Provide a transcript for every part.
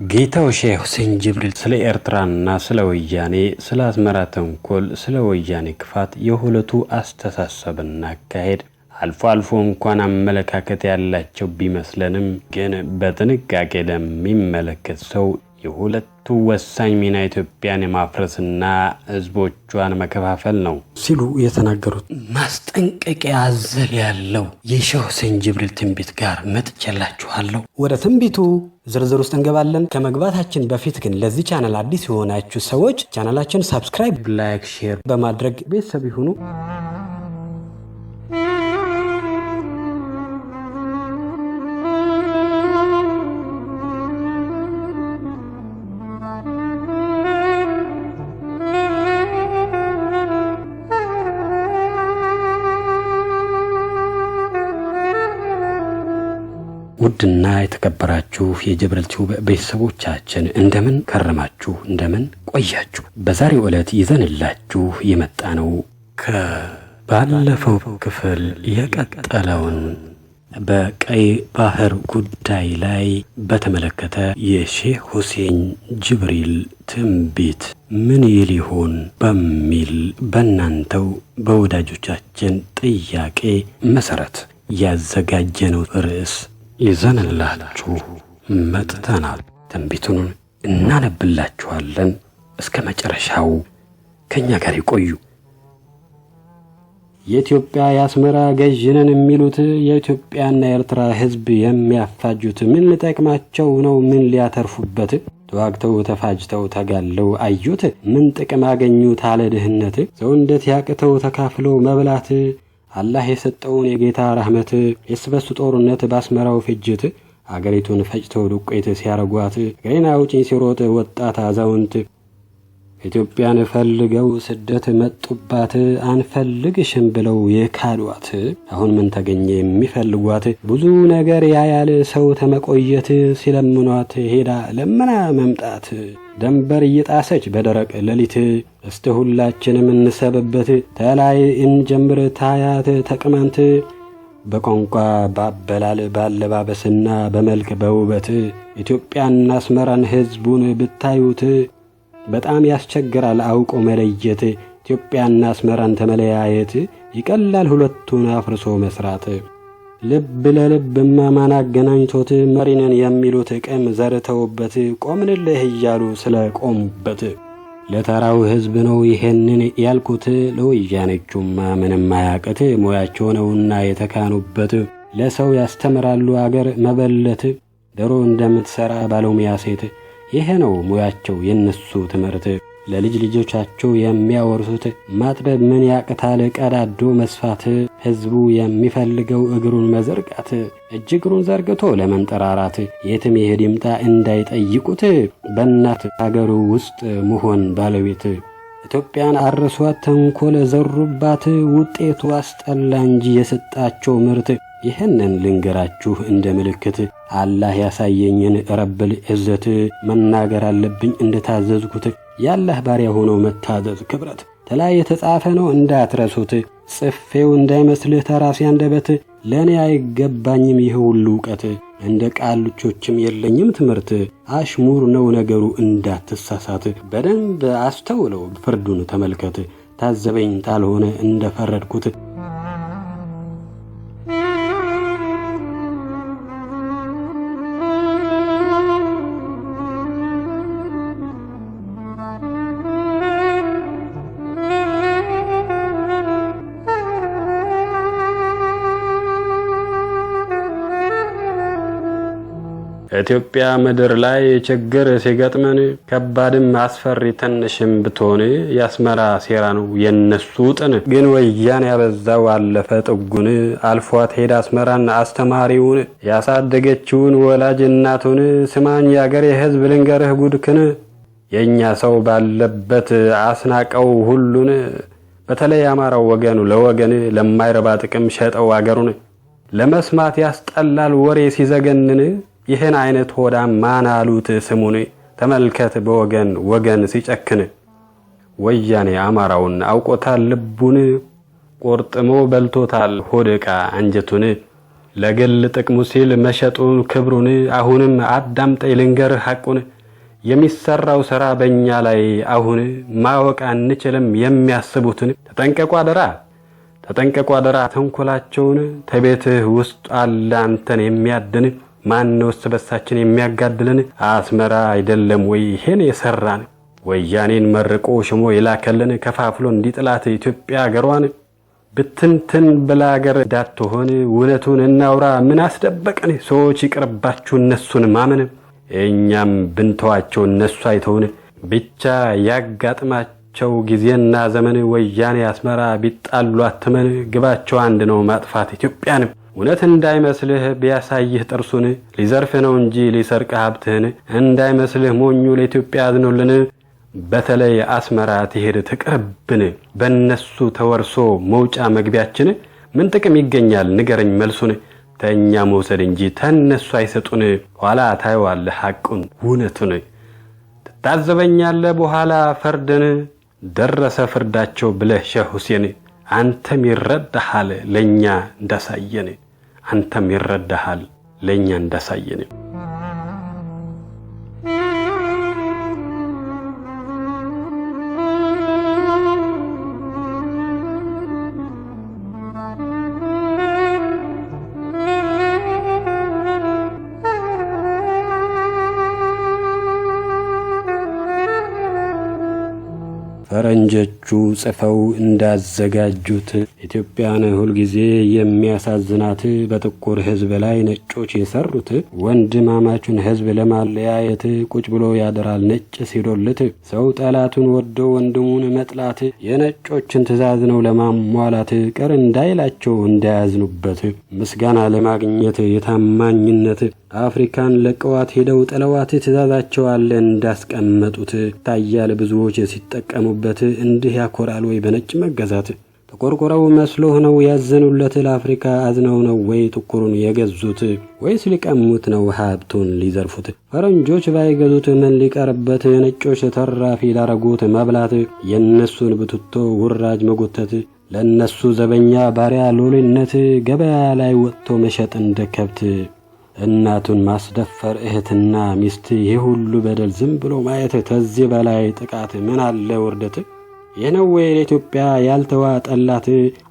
ጌታው ሼህ ሁሴን ጅብሪል ስለ ኤርትራና ስለ ወያኔ ስለ አስመራ ተንኮል ስለ ወያኔ ክፋት የሁለቱ አስተሳሰብና አካሄድ አልፎ አልፎ እንኳን አመለካከት ያላቸው ቢመስለንም ግን በጥንቃቄ ለሚመለከት ሰው የሁለቱ ወሳኝ ሚና ኢትዮጵያን የማፍረስና ህዝቦቿን መከፋፈል ነው ሲሉ የተናገሩት ማስጠንቀቂያ አዘል ያለው የሼህ ሁሴን ጅብሪል ትንቢት ጋር መጥቻላችኋለሁ። ወደ ትንቢቱ ዝርዝር ውስጥ እንገባለን። ከመግባታችን በፊት ግን ለዚህ ቻናል አዲስ የሆናችሁ ሰዎች ቻናላችን ሰብስክራይብ፣ ላይክ፣ ሼር በማድረግ ቤተሰብ ይሁኑ። ውድና የተከበራችሁ የጅብሪል ቲዩብ ቤተሰቦቻችን እንደምን ከረማችሁ? እንደምን ቆያችሁ? በዛሬው ዕለት ይዘንላችሁ የመጣነው ከባለፈው ክፍል የቀጠለውን በቀይ ባህር ጉዳይ ላይ በተመለከተ የሼህ ሁሴን ጅብሪል ትንቢት ምን ይል ይሆን በሚል በእናንተው በወዳጆቻችን ጥያቄ መሰረት ያዘጋጀነው ርዕስ ይዘንላችሁ መጥተናል። ትንቢቱን እናነብላችኋለን። እስከ መጨረሻው ከኛ ጋር ይቆዩ። የኢትዮጵያ የአስመራ ገዥ ነን የሚሉት የኢትዮጵያና የኤርትራ ሕዝብ የሚያፋጁት ምን ሊጠቅማቸው ነው? ምን ሊያተርፉበት? ተዋግተው ተፋጅተው ተጋለው አዩት? ምን ጥቅም አገኙት? አለ ድህነት ሰው እንዴት ያቅተው ተካፍለው መብላት? አላህ የሰጠውን የጌታ ረህመት የስበሱ ጦርነት ባስመራው ፍጅት አገሪቱን ፈጭተው ዱቄት ሲያረጓት ገና አውጪኝ ሲሮጥ ወጣት አዛውንት ኢትዮጵያን ፈልገው ስደት መጡባት አንፈልግሽም ብለው የካዷት አሁን ምን ተገኘ የሚፈልጓት ብዙ ነገር ያያል ሰው ተመቆየት ሲለምኗት ሄዳ ለምና መምጣት ደንበር እየጣሰች በደረቅ ሌሊት እስቲ ሁላችንም እንሰብበት ተላይ እንጀምር ታያት ተቅማንት በቋንቋ ባበላል ባለባበስና በመልክ በውበት ኢትዮጵያና አስመራን ህዝቡን ብታዩት በጣም ያስቸግራል አውቆ መለየት ኢትዮጵያና አስመራን ተመለያየት ይቀላል ሁለቱን አፍርሶ መስራት ልብ ለልብማ ማን አገናኝቶት መሪነን የሚሉት ቅም ዘርተውበት ቆምንልህ እያሉ ስለቆሙበት ለተራው ህዝብ ነው ይሄንን ያልኩት ለወያኔቹማ ምንም አያቅት ሙያቸው ነውና የተካኑበት ለሰው ያስተምራሉ አገር መበለት ደሮ እንደምትሰራ ባለሙያ ሴት ይሄ ነው ሙያቸው የነሱ ትምህርት ለልጅ ልጆቻቸው የሚያወርሱት ማጥበብ ምን ያቅታል ቀዳዶ መስፋት ህዝቡ የሚፈልገው እግሩን መዘርጋት እጅግሩን ዘርግቶ ለመንጠራራት የትም ይሄድ ይምጣ እንዳይጠይቁት በእናት አገሩ ውስጥ መሆን ባለቤት ኢትዮጵያን አርሷት ተንኮል ዘሩባት ውጤቱ አስጠላ እንጂ የሰጣቸው ምርት ይህንን ልንገራችሁ እንደ ምልክት አላህ ያሳየኝን ረብል ዕዘት መናገር አለብኝ እንደታዘዝኩት ያላህ ባሪያ ሆኖ መታዘዝ ክብረት ተላይ የተጻፈ ነው እንዳትረሱት ጽፌው እንዳይመስልህ ተራሲ አንደበት ለኔ አይገባኝም ይህ ሁሉ ዕውቀት እንደ ቃልቾችም የለኝም ትምህርት አሽሙር ነው ነገሩ እንዳትሳሳት በደንብ አስተውለው ፍርዱን ተመልከት ታዘበኝ ታልሆነ እንደፈረድኩት ኢትዮጵያ ምድር ላይ ችግር ሲገጥመን ከባድም አስፈሪ ትንሽም ብትሆን ያስመራ ሴራ ነው የነሱ ጥን ግን ወያኔ ያበዛው አለፈ ጥጉን አልፏት ሄዳ አስመራን አስተማሪውን ያሳደገችውን ወላጅ እናቱን ስማኝ ያገሬ ህዝብ ልንገርህ ጉድክን የኛ ሰው ባለበት አስናቀው ሁሉን በተለይ አማራው ወገኑ ለወገን ለማይረባ ጥቅም ሸጠው አገሩን ለመስማት ያስጠላል ወሬ ሲዘገንን ይህን አይነት ሆዳ ማን አሉት ስሙን ተመልከት በወገን ወገን ሲጨክን ወያኔ አማራውን አውቆታል ልቡን ቆርጥሞ በልቶታል ሆድቃ አንጀቱን ለግል ጥቅሙ ሲል መሸጡን ክብሩን አሁንም አዳምጠኝ ልንገርህ ሐቁን የሚሰራው ሥራ በእኛ ላይ አሁን ማወቅ አንችልም የሚያስቡትን ተጠንቀቁ አደራ ተንኮላቸውን ተቤትህ ውስጥ አለ አንተን የሚያድን ማንስ በሳችን የሚያጋድልን አስመራ አይደለም ወይ ይሄን የሰራን ወያኔን መርቆ ሽሞ ይላከልን ከፋፍሎ እንዲጥላት ኢትዮጵያ ሀገሯን ብትንትን ብላገር ዳትሆን እውነቱን እናውራ ምን አስደበቀን ሰዎች ይቅርባችሁ እነሱን ማመን እኛም ብንተዋቸው እነሱ አይተውን ብቻ ያጋጥማቸው ጊዜና ዘመን ወያኔ አስመራ ቢጣሉ አትመን ግባቸው አንድ ነው ማጥፋት ኢትዮጵያን እውነት እንዳይመስልህ ቢያሳይህ ጥርሱን ሊዘርፍ ነው እንጂ ሊሰርቅ ሀብትህን እንዳይመስልህ ሞኙ ለኢትዮጵያ አዝኖልን በተለይ አስመራ ትሄድ ትቅርብን በእነሱ ተወርሶ መውጫ መግቢያችን ምን ጥቅም ይገኛል ንገረኝ መልሱን ተኛ መውሰድ እንጂ ተነሱ አይሰጡን ኋላ ታይዋለህ ሐቁን እውነቱን ትታዘበኛለህ በኋላ ፈርድን ደረሰ ፍርዳቸው ብለህ ሼህ ሁሴን አንተም ይረዳሃል ለኛ እንዳሳየን ፈረንጆቹ ጽፈው እንዳዘጋጁት ኢትዮጵያን ሁሉ ጊዜ የሚያሳዝናት በጥቁር ሕዝብ ላይ ነጮች የሰሩት ወንድማማቹን ሕዝብ ለማለያየት ቁጭ ብሎ ያደራል ነጭ ሲዶልት ሰው ጠላቱን ወዶ ወንድሙን መጥላት የነጮችን ትእዛዝ ነው ለማሟላት ቀር እንዳይላቸው እንዳያዝኑበት ምስጋና ለማግኘት የታማኝነት አፍሪካን ለቀዋት ሄደው ጥለዋት ትእዛዛቸው አለ እንዳስቀመጡት ታያለ ብዙዎች ሲጠቀሙበት እንዲህ ያኮራል ወይ በነጭ መገዛት ተቆርቆረው መስሎህ ነው ያዘኑለት ለአፍሪካ አዝነው ነው ወይ ጥቁሩን የገዙት ወይስ ሊቀሙት ነው ሀብቱን ሊዘርፉት ፈረንጆች ባይገዙት ምን ሊቀርበት ነጮች ተራፊ ላረጉት መብላት የነሱን ብትቶ ውራጅ መጎተት ለነሱ ዘበኛ ባሪያ ሎሌነት ገበያ ላይ ወጥቶ መሸጥ እንደከብት እናቱን ማስደፈር እህትና ሚስት የሁሉ በደል ዝም ብሎ ማየት ተዚህ በላይ ጥቃት ምን አለ ውርደት የነው ለኢትዮጵያ ያልተዋጠላት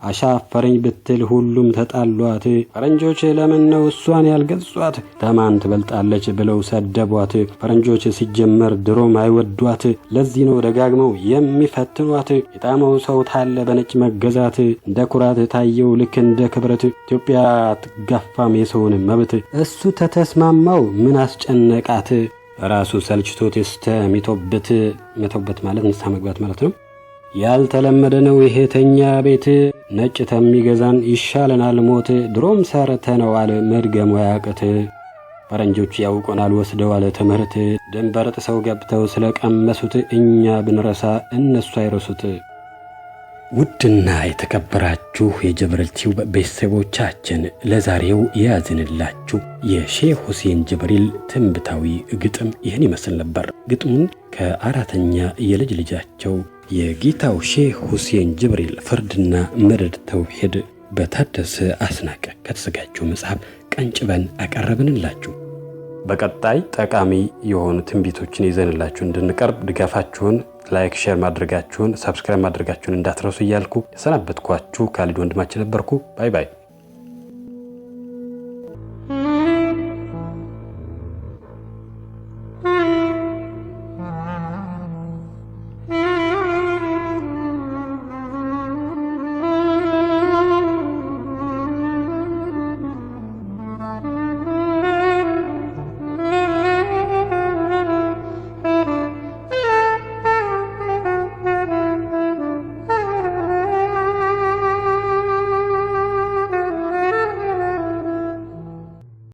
አሻፈረኝ ብትል ሁሉም ተጣሏት ፈረንጆች ለምን ነው እሷን ያልገዟት ተማን ትበልጣለች ብለው ሰደቧት ፈረንጆች ሲጀመር ድሮም አይወዷት ለዚህ ነው ደጋግመው የሚፈትኗት የጣመው ሰው ታለ በነጭ መገዛት እንደ ኩራት ታየው ልክ እንደ ክብረት ኢትዮጵያ ትጋፋም የሰውን መብት እሱ ተተስማማው ምን አስጨነቃት ራሱ ሰልችቶት መቶበት ማለት ንስሐ መግባት ማለት ነው ያልተለመደ ነው ይሄ ተኛ ቤት ነጭ ተሚገዛን ይሻለናል ሞት ድሮም ሰርተነዋል መድገም ያቀት ፈረንጆች ያውቁናል ወስደዋል ትምህርት ድንበር ጥሰው ገብተው ስለቀመሱት እኛ ብንረሳ እነሱ አይረሱት ውድና የተከበራችሁ የጀበረል ቲዩብ ቤተሰቦቻችን ለዛሬው ያዝንላችሁ የሼህ ሁሴን ጅብሪል ትንብታዊ ግጥም ይህን ይመስል ነበር ግጥሙን ከአራተኛ የልጅ ልጃቸው የጌታው ሼህ ሁሴን ጅብሪል ፍርድና መደድ ተውሂድ በታደሰ አስናቀ ከተዘጋጀው መጽሐፍ ቀንጭበን አቀረብንላችሁ በቀጣይ ጠቃሚ የሆኑ ትንቢቶችን ይዘንላችሁ እንድንቀርብ ድጋፋችሁን ላይክ ሼር ማድረጋችሁን ሰብስክራይብ ማድረጋችሁን እንዳትረሱ እያልኩ የሰናበትኳችሁ ካሊድ ወንድማችን ነበርኩ ባይ ባይ